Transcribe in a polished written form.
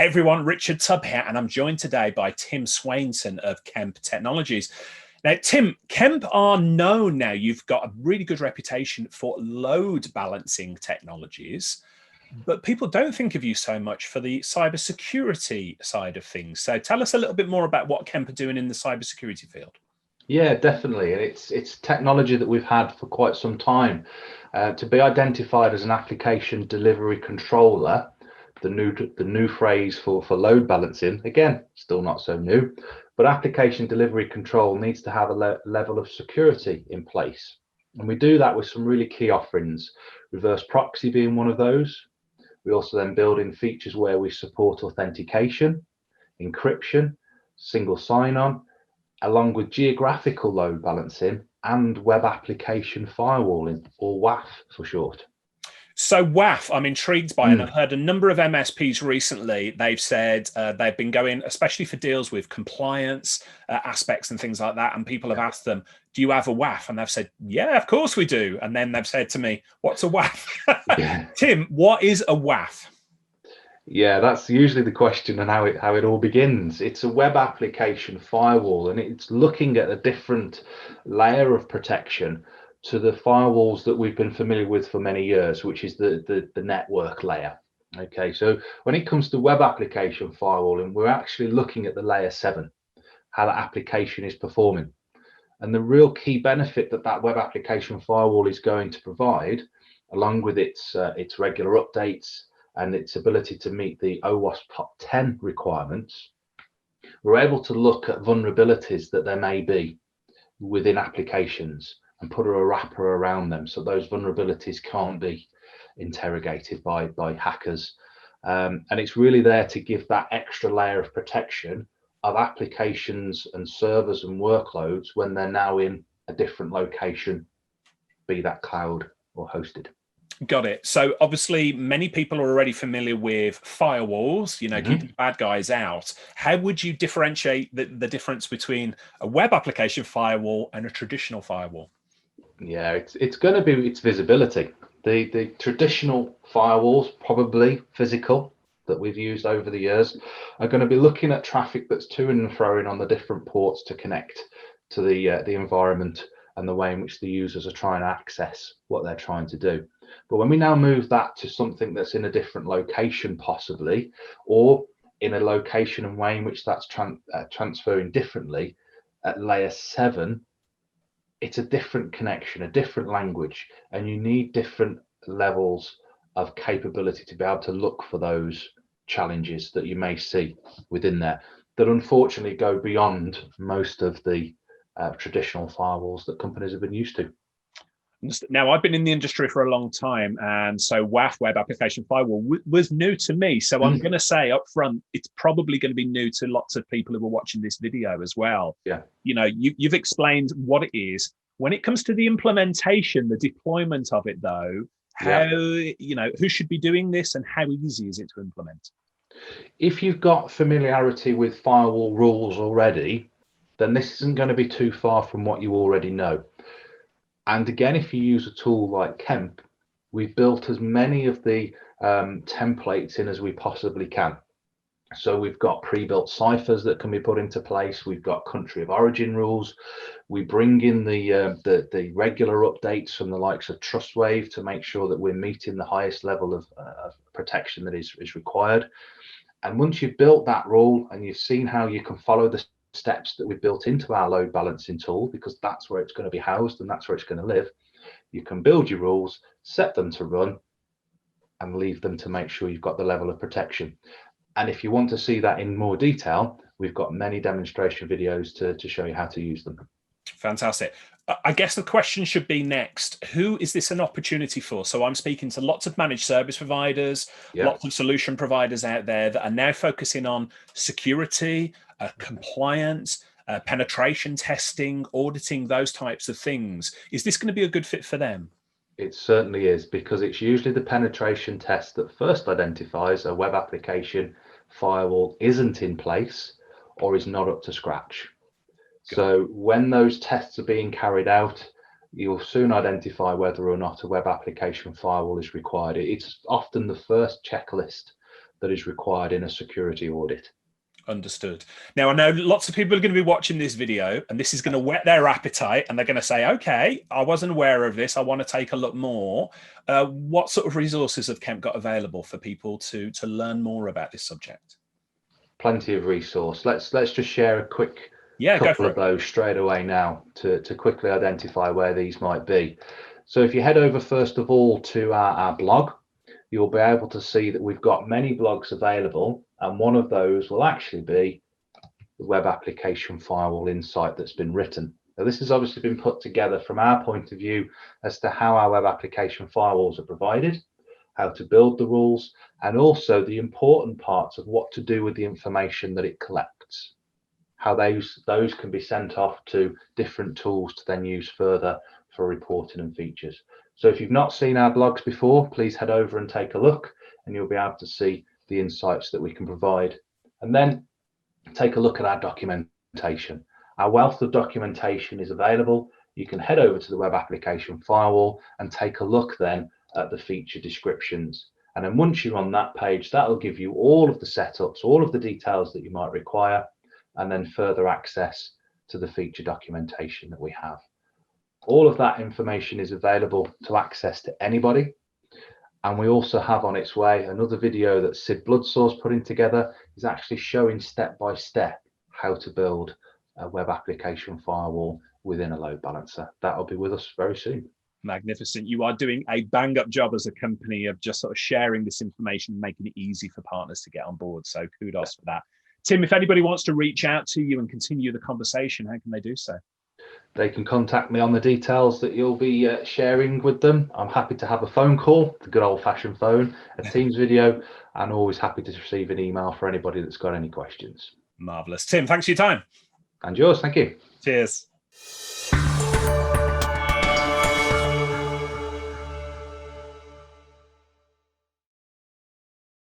Hey everyone, Richard Tubb here, and I'm joined today by Tim Swainson of Kemp Technologies. Now, Tim, Kemp are known now. You've got a really good reputation for load balancing technologies, but people don't think of you so much for the cybersecurity side of things. So tell us a little bit more about what Kemp are doing in the cybersecurity field. Yeah, definitely. And it's technology that we've had for quite some time. To be identified as an application delivery controller, the new phrase for load balancing, again, still not so new, but application delivery control needs to have a level of security in place. And we do that with some really key offerings, reverse proxy being one of those. We also then build in features where we support authentication, encryption, single sign-on, along with geographical load balancing and web application firewalling, or WAF for short. So WAF, I'm intrigued by, and I've heard a number of MSPs recently. They've said they've been going, especially for deals with compliance aspects and things like that. And people have asked them, "Do you have a WAF?" And they've said, "Yeah, of course we do." And then they've said to me, "What's a WAF?" Tim, what is a WAF? Yeah, that's usually the question and how it all begins. It's a web application firewall, and it's looking at a different layer of protection to the firewalls that we've been familiar with for many years, which is the network layer. Okay, so when it comes to web application firewalling, we're actually looking at the layer 7, how that application is performing. And the real key benefit that web application firewall is going to provide, along with its regular updates and its ability to meet the OWASP top 10 requirements, we're able to look at vulnerabilities that there may be within applications and put a wrapper around them so those vulnerabilities can't be interrogated by hackers. And it's really there to give that extra layer of protection of applications and servers and workloads when they're now in a different location, be that cloud or hosted. Got it. So obviously many people are already familiar with firewalls, keeping the bad guys out. How would you differentiate the difference between a web application firewall and a traditional firewall? Yeah, it's going to be its visibility. The traditional firewalls, probably physical, that we've used over the years, are going to be looking at traffic that's to and fro on the different ports to connect to the environment and the way in which the users are trying to access what they're trying to do. But when we now move that to something that's in a different location, possibly, or in a location and way in which that's transferring differently at layer 7, it's a different connection, a different language, and you need different levels of capability to be able to look for those challenges that you may see within there that unfortunately go beyond most of the traditional firewalls that companies have been used to. Now, I've been in the industry for a long time, and so WAF, web application firewall, was new to me. So I'm going to say up front, it's probably going to be new to lots of people who are watching this video as well. Yeah. You've explained what it is. When it comes to the implementation, the deployment of it, though, how who should be doing this, and how easy is it to implement? If you've got familiarity with firewall rules already, then this isn't going to be too far from what you already know. And again, if you use a tool like Kemp, we've built as many of the templates in as we possibly can. So we've got pre-built ciphers that can be put into place. We've got country of origin rules. We bring in the regular updates from the likes of TrustWave to make sure that we're meeting the highest level of protection that is required. And once you've built that rule and you've seen how you can follow the steps that we've built into our load balancing tool, because that's where it's going to be housed and that's where it's going to live, you can build your rules, set them to run, and leave them to make sure you've got the level of protection. And if you want to see that in more detail, we've got many demonstration videos to show you how to use them. Fantastic. I guess the question should be next, who is this an opportunity for? So I'm speaking to lots of managed service providers, lots of solution providers out there that are now focusing on security, compliance, penetration testing, auditing, those types of things. Is this going to be a good fit for them? It certainly is, because it's usually the penetration test that first identifies a web application firewall isn't in place or is not up to scratch. So when those tests are being carried out, you'll soon identify whether or not a web application firewall is required. It's often the first checklist that is required in a security audit. Understood. Now, I know lots of people are going to be watching this video, and this is going to whet their appetite, and they're going to say, okay, I wasn't aware of this. I want to take a look more. What sort of resources have Kemp got available for people to learn more about this subject? Plenty of resource. Let's just share a quick couple of those straight away now to quickly identify where these might be. So if you head over first of all to our blog, you'll be able to see that we've got many blogs available, and one of those will actually be the Web Application Firewall Insight that's been written. Now, this has obviously been put together from our point of view as to how our web application firewalls are provided, how to build the rules, and also the important parts of what to do with the information that it collects, how those can be sent off to different tools to then use further for reporting and features. So if you've not seen our blogs before, please head over and take a look, and you'll be able to see the insights that we can provide. And then take a look at our documentation. Our wealth of documentation is available. You can head over to the Web Application Firewall and take a look then at the feature descriptions. And then once you're on that page, that will give you all of the setups, all of the details that you might require, and then further access to the feature documentation that we have. All of that information is available to access to anybody. And we also have on its way another video that Sid Bloodsore's putting together, is actually showing step by step how to build a web application firewall within a load balancer. That'll be with us very soon. Magnificent. You are doing a bang up job as a company of just sort of sharing this information, making it easy for partners to get on board. So kudos for that. Tim, if anybody wants to reach out to you and continue the conversation, how can they do so? They can contact me on the details that you'll be sharing with them. I'm happy to have a phone call, the good old-fashioned phone, a Teams video, and always happy to receive an email for anybody that's got any questions. Marvelous. Tim, thanks for your time. And yours. Thank you. Cheers.